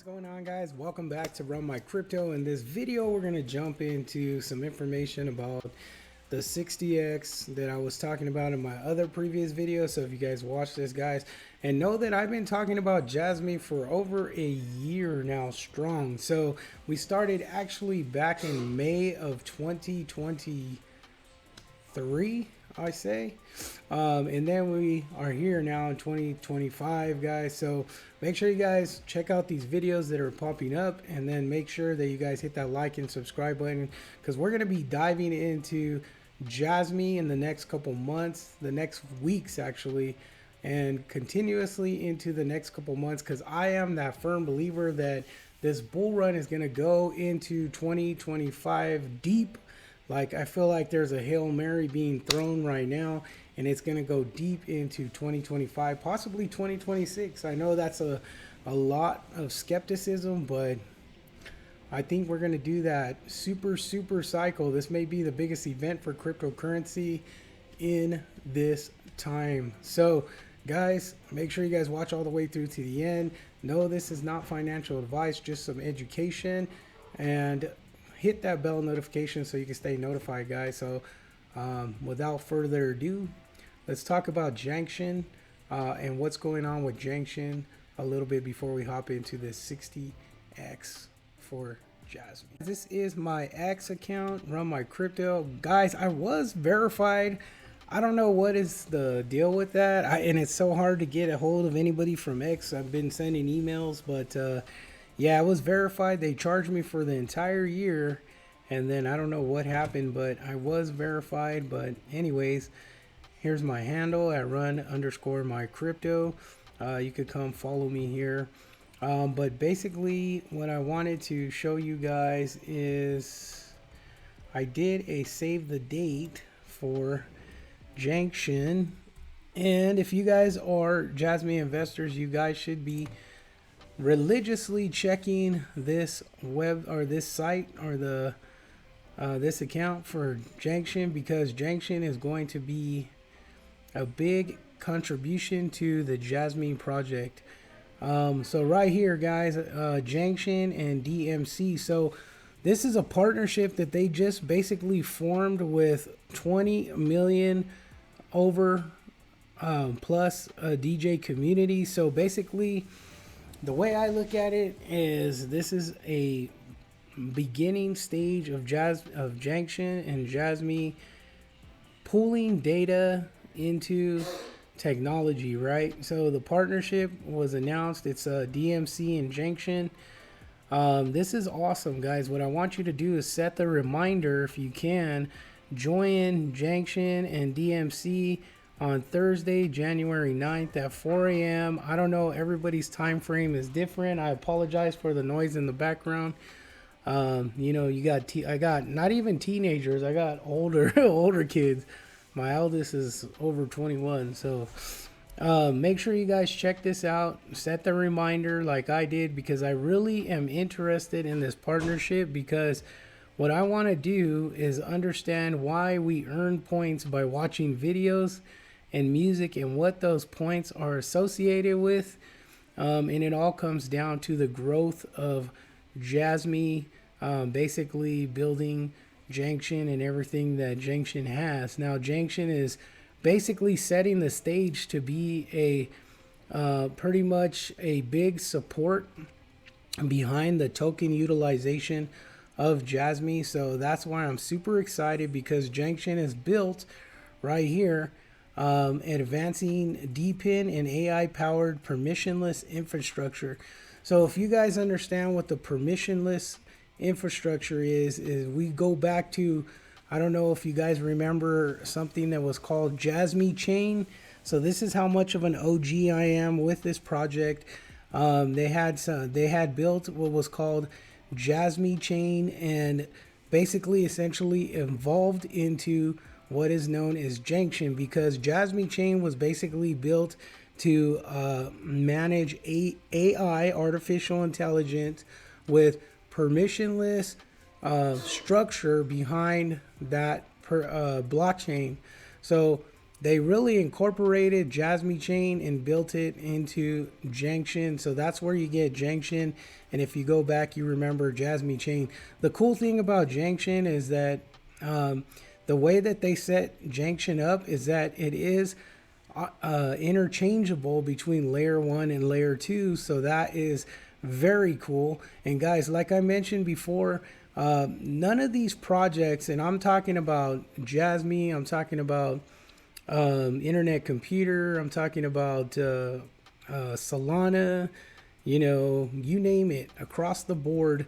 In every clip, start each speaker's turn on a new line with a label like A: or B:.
A: going on, guys? Welcome back to Run My Crypto. In this video we're going to jump into some information about the 60x that I was talking about in my other previous video. So if you guys watch this, guys, and know that I've been talking about Jasmy for over a year now strong. So we started actually back in May of 2023, I say, and then we are here now in 2025, guys. So make sure you guys check out these videos that are popping up, and then make sure that you guys hit that like and subscribe button, because we're going to be diving into Jasmy in the next couple months, the next weeks actually, and continuously into the next couple months, because I am that firm believer that this bull run is going to go into 2025 deep. Like, I feel like there's a Hail Mary being thrown right now, and it's going to go deep into 2025, possibly 2026. I know that's a lot of skepticism, but I think we're going to do that super cycle. This may be the biggest event for cryptocurrency in this time. So, guys, make sure you guys watch all the way through to the end. No, this is not financial advice, just some education. And hit that bell notification so you can stay notified, guys. So without further ado, let's talk about Janction and what's going on with Janction a little bit before we hop into this 60x for Jasmy. This is my X account, Run My Crypto. Guys, I was verified. I don't know what is the deal with that. And it's so hard to get a hold of anybody from X. I've been sending emails, but yeah, I was verified. They charged me for the entire year, and then I don't know what happened, but I was verified. But anyways, here's my handle at run_my_crypto. You could come follow me here. But basically what I wanted to show you guys is I did a save the date for Janction. And if you guys are Jasmy investors, you guys should be religiously checking this web or this site or the this account for Janction, because Janction is going to be a big contribution to the Jasmy project. So right here, guys, Janction and DMC. So this is a partnership that they just basically formed with 20 million over plus a DJ community. So basically, the way I look at it is this is a beginning stage of Janction and Jasmy pooling data into technology, right? So the partnership was announced. It's DMC and Janction. This is awesome, guys. What I want you to do is set the reminder, if you can, join Janction and DMC on Thursday, January 9th at 4 a.m. I don't know, everybody's time frame is different. I apologize for the noise in the background. You know, I got not even teenagers, I got older kids. My eldest is over 21. So make sure you guys check this out. Set the reminder like I did, because I really am interested in this partnership, because what I want to do is understand why we earn points by watching videos and music, and what those points are associated with. And it all comes down to the growth of Jasmy, basically building Janction and everything that Janction has. Now, Janction is basically setting the stage to be a pretty much a big support behind the token utilization of Jasmy. So that's why I'm super excited, because Janction is built right here, advancing DePIN and AI-powered permissionless infrastructure. So if you guys understand what the permissionless infrastructure is we go back to, I don't know if you guys remember something that was called Jasmy Chain. So this is how much of an OG I am with this project. They had built what was called Jasmy Chain, and basically essentially evolved into what is known as Janction, because Jasmy Chain was basically built to manage AI, artificial intelligence, with permissionless structure behind that blockchain. So they really incorporated Jasmy chain and built it into Janction. So that's where you get Janction. And if you go back, you remember Jasmy chain. The cool thing about Janction is that the way that they set Janction up is that it is interchangeable between layer 1 and layer 2. So that is very cool. And guys, like I mentioned before, none of these projects, and I'm talking about Jasmy, I'm talking about Internet Computer, I'm talking about Solana, you know, you name it, across the board,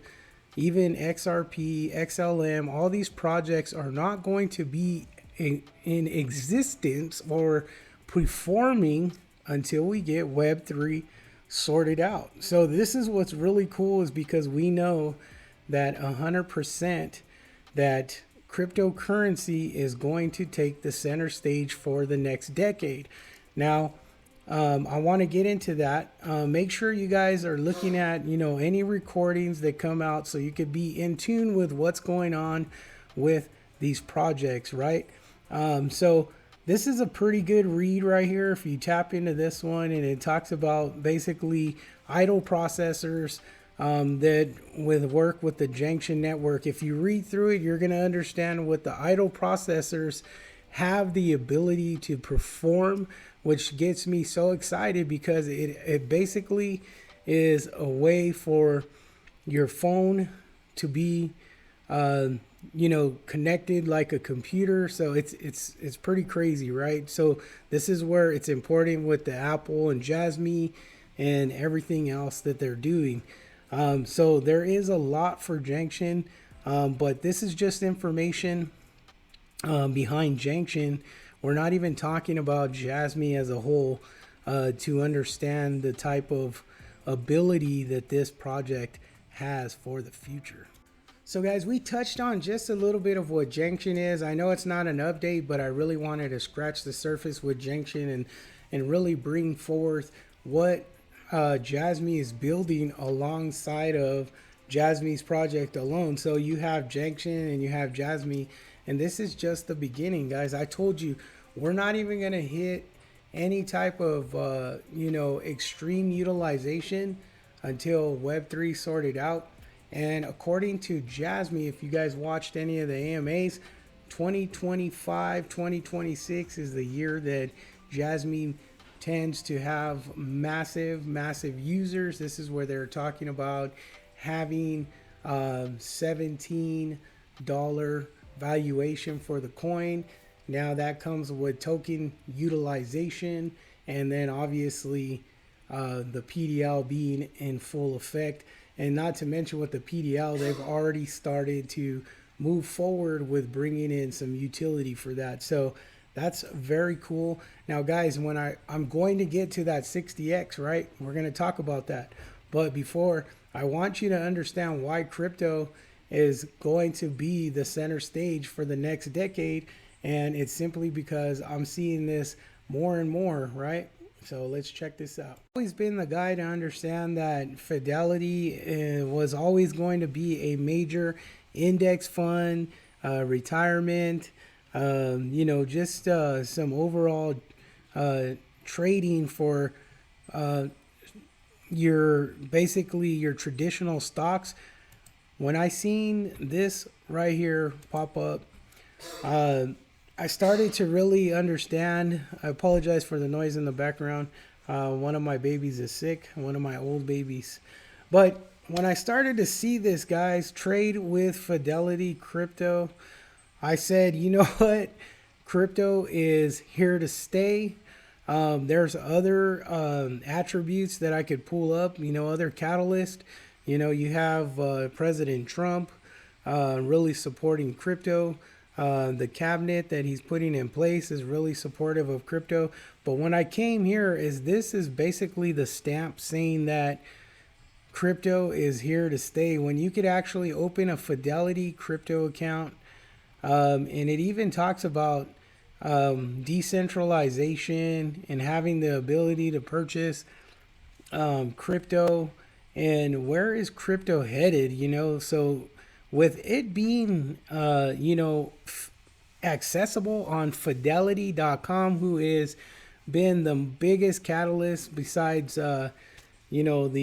A: even XRP, XLM, all these projects are not going to be in existence or performing until we get Web3 sorted out. So this is what's really cool, is because we know that 100% that cryptocurrency is going to take the center stage for the next decade. Now, I want to get into that. Make sure you guys are looking at, you know, any recordings that come out so you could be in tune with what's going on with these projects, right? So this is a pretty good read right here. If you tap into this one, and it talks about basically idle processors that work with the Janction network. If you read through it, you're going to understand what the idle processors have the ability to perform, which gets me so excited, because it basically is a way for your phone to be you know, connected like a computer. So it's pretty crazy, right? So this is where it's important with the Apple and Jasmy and everything else that they're doing. So there is a lot for Janction, but this is just information behind Janction. We're not even talking about Jasmy as a whole to understand the type of ability that this project has for the future. So guys, we touched on just a little bit of what Janction is. I know it's not an update, but I really wanted to scratch the surface with Janction and really bring forth what Jasmy is building alongside of Jasmy's project alone. So you have Janction and you have Jasmy, and this is just the beginning, guys. I told you, we're not even going to hit any type of, you know, extreme utilization until Web3 sorted out. And according to Jasmy, if you guys watched any of the AMAs, 2025, 2026 is the year that Jasmy tends to have massive users. This is where they're talking about having $17 valuation for the coin. Now that comes with token utilization, and then obviously the PDL being in full effect. And not to mention with the PDL, they've already started to move forward with bringing in some utility for that. So that's very cool. Now, guys, when I'm going to get to that 60x, right? We're going to talk about that. But before, I want you to understand why crypto is going to be the center stage for the next decade. And it's simply because I'm seeing this more and more, right? So let's check this out. I've always been the guy to understand that Fidelity was always going to be a major index fund, retirement, you know, just some overall trading for basically your traditional stocks. When I seen this right here pop up, I started to really understand. I apologize for the noise in the background. One of my babies is sick, one of my old babies. But when I started to see this, guys, trade with Fidelity Crypto, I said, you know what? Crypto is here to stay. There's other attributes that I could pull up, you know, other catalysts. You know, you have President Trump really supporting crypto. The cabinet that he's putting in place is really supportive of crypto. But when I came here, this is basically the stamp saying that crypto is here to stay. When you could actually open a Fidelity crypto account, and it even talks about decentralization and having the ability to purchase crypto. And where is crypto headed? You know, so with it being, you know, accessible on fidelity.com, who is been the biggest catalyst besides the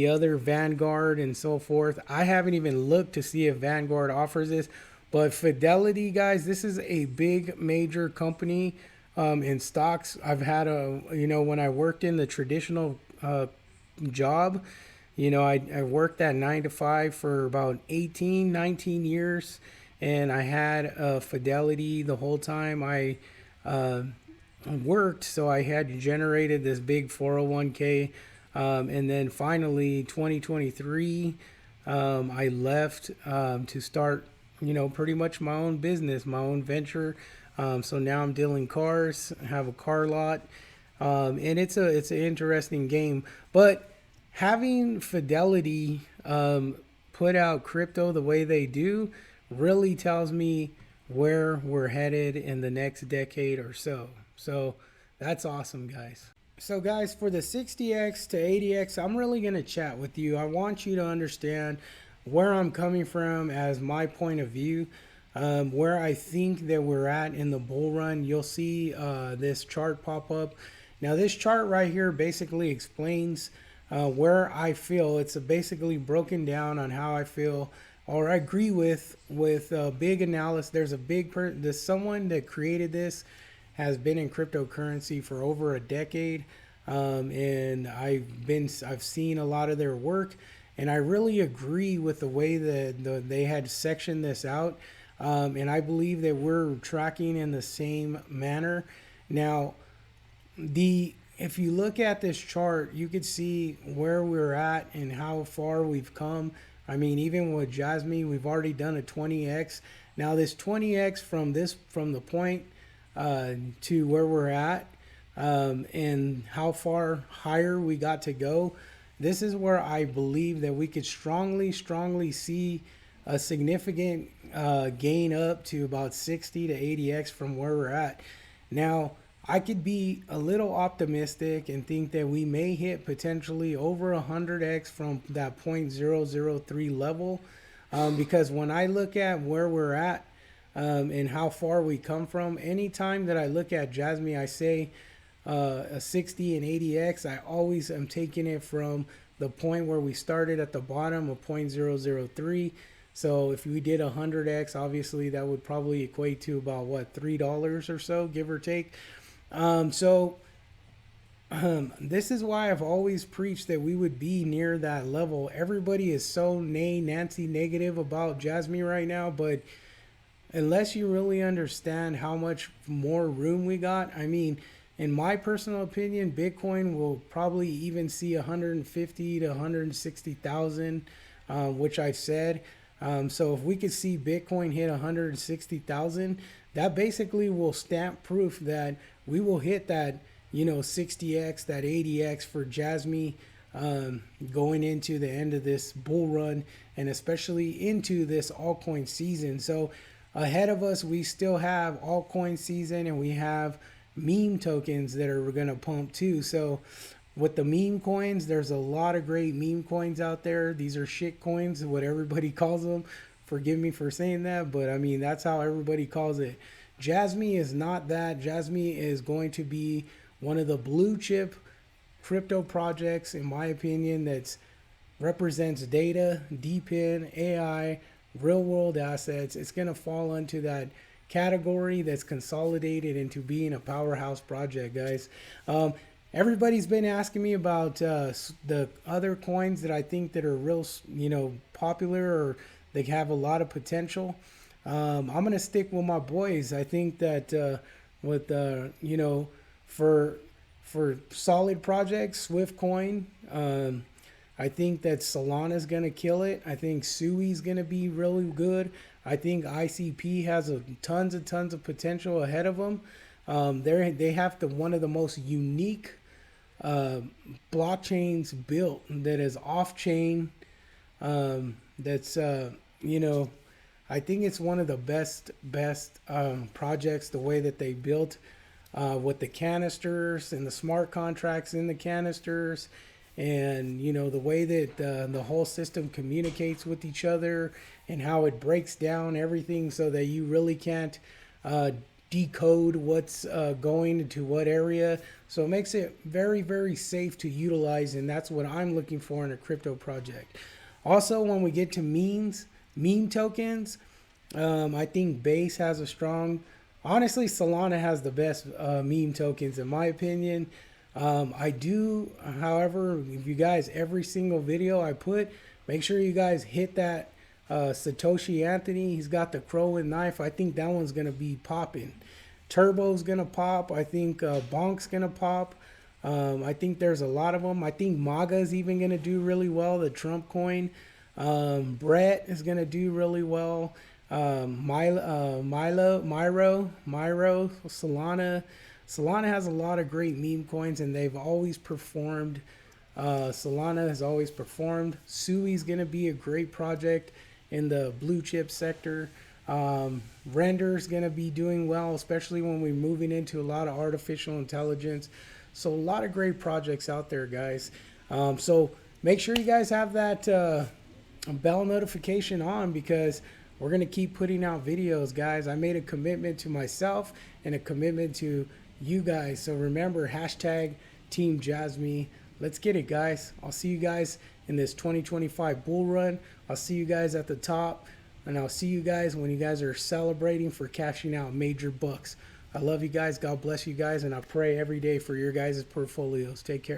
A: other Vanguard and so forth. I haven't even looked to see if Vanguard offers this, but Fidelity, guys, this is a big major company in stocks. I've had when I worked in the traditional job, I worked that 9 to 5 for about 18, 19 years, and I had Fidelity the whole time I worked. So I had generated this big 401k. And then finally, 2023, I left to start, pretty much my own business, my own venture. So now I'm dealing cars, have a car lot, and it's an interesting game. But having Fidelity put out crypto the way they do really tells me where we're headed in the next decade or so. So that's awesome, guys. So guys, for the 60x to 80x, I'm really going to chat with you. I want you to understand where I'm coming from as my point of view, where I think that we're at in the bull run. You'll see this chart pop up. Now this chart right here basically explains where I feel. It's basically broken down on how I feel, or I agree with big analysis. There's a there's someone that created this, has been in cryptocurrency for over a decade, and I've seen a lot of their work, and I really agree with the way that they had sectioned this out, and I believe that we're tracking in the same manner. Now, if you look at this chart, you could see where we're at and how far we've come. I mean, even with Jasmy, we've already done a 20x. Now this 20x from the point to where we're at, and how far higher we got to go. This is where I believe that we could strongly see a significant gain up to about 60 to 80x from where we're at. Now, I could be a little optimistic and think that we may hit potentially over 100x from that 0.003 level, because when I look at where we're at, and how far we come from, anytime that I look at Jasmy, I say a 60 and 80x, I always am taking it from the point where we started at the bottom of 0.003. So if we did 100x, obviously that would probably equate to about what, $3 or so, give or take. This is why I've always preached that we would be near that level. Everybody is so Nancy negative about Jasmy right now, but unless you really understand how much more room we got, I mean, in my personal opinion, Bitcoin will probably even see 150 to 160,000, which I've said. So if we could see Bitcoin hit 160,000, that basically will stamp proof that we will hit that, 60x, that 80x for Jasmy, going into the end of this bull run, and especially into this altcoin season. So ahead of us, we still have altcoin season, and we have meme tokens that are going to pump too. So with the meme coins, there's a lot of great meme coins out there. These are shit coins, what everybody calls them. Forgive me for saying that, but I mean, that's how everybody calls it. Jasmy is not that. Jasmy is going to be one of the blue chip crypto projects, in my opinion, that represents data, deep in AI, real world assets. It's going to fall into that category that's consolidated into being a powerhouse project, guys. Everybody's been asking me about the other coins that I think that are real, popular, or they have a lot of potential. I'm going to stick with my boys. I think that for solid projects, Swift Coin, I think that Solana's going to kill it. I think Sui's going to be really good. I think ICP has tons of potential ahead of them. They have one of the most unique blockchains built that is off-chain. I think it's one of the best projects, the way that they built with the canisters and the smart contracts in the canisters, and the way that the whole system communicates with each other, and how it breaks down everything so that you really can't decode what's going into what area. So it makes it very, very safe to utilize, and that's what I'm looking for in a crypto project. Also, when we get to meme tokens, I think Base has a strong. Honestly, Solana has the best meme tokens in my opinion. I do, however, if you guys, every single video I put, make sure you guys hit that Satoshi Anthony. He's got the crow and knife. I think that one's gonna be popping. Turbo's gonna pop. I think Bonk's gonna pop. I think there's a lot of them. I think MAGA is even gonna do really well. The Trump coin. Brett is gonna do really well. Myro, Solana. Solana has a lot of great meme coins, and they've always performed. Solana has always performed. Sui's gonna be a great project in the blue chip sector. Render's gonna be doing well, especially when we're moving into a lot of artificial intelligence. So a lot of great projects out there, guys. So make sure you guys have that bell notification on, because we're going to keep putting out videos, guys. I made a commitment to myself and a commitment to you guys. So remember, hashtag Team Jasmy. Let's get it, guys. I'll see you guys in this 2025 bull run. I'll see you guys at the top, and I'll see you guys when you guys are celebrating for cashing out major bucks. I love you guys. God bless you guys, and I pray every day for your guys' portfolios. Take care.